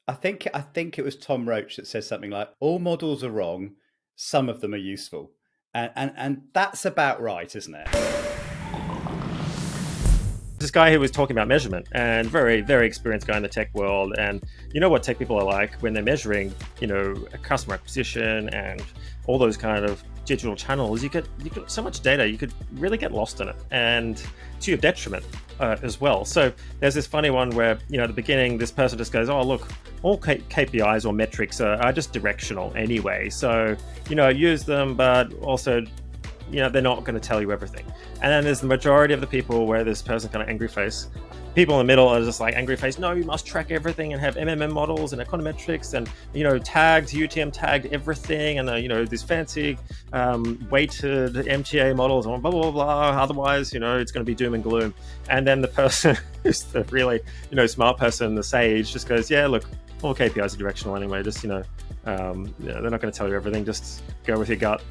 I think it was Tom Roach that says something like, "All models are wrong, some of them are useful," and that's about right, isn't it? This guy who was talking about measurement, and very, very experienced guy in the tech world. And you know what tech people are like when they're measuring, a customer acquisition and all those kind of digital channels. You get so much data, you could really get lost in it, and to your detriment as well. So there's this funny one where at the beginning, this person just goes, "Oh, look, all KPIs or metrics are just directional anyway. So use them, but also." They're not going to tell you everything. And then there's the majority of the people where this person kind of angry face. People in the middle are just like angry face. No, you must track everything and have MMM models and econometrics and, tagged, UTM tagged everything. And, these fancy weighted MTA models and blah, blah, blah. Otherwise, it's going to be doom and gloom. And then the person who's the really, smart person, the sage, just goes, yeah, look, all KPIs are directional anyway. Just, they're not going to tell you everything. Just go with your gut.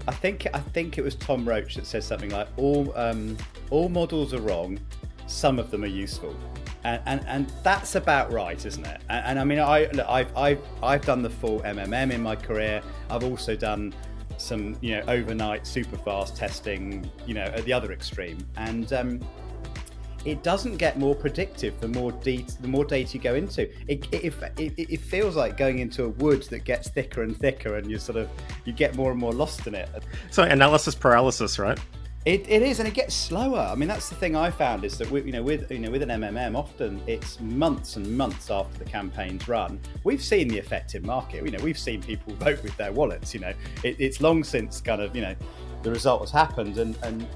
I think it was Tom Roach that says something like, "All models are wrong, some of them are useful," and that's about right, isn't it? And I mean, I've done the full MMM in my career. I've also done some overnight super fast testing at the other extreme, and it doesn't get more predictive the more data you go into. It feels like going into a wood that gets thicker and thicker, and you get more and more lost in it. So analysis paralysis, right? It is, and it gets slower. I mean, that's the thing I found is that with an MMM, often it's months and months after the campaign's run. We've seen the effective market. We've seen people vote with their wallets. It's long since kind of the result has happened, and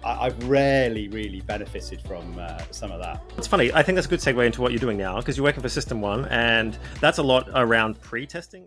I've rarely really benefited from some of that. It's funny. I think that's a good segue into what you're doing now, because you're working for System 1, and that's a lot around pre-testing.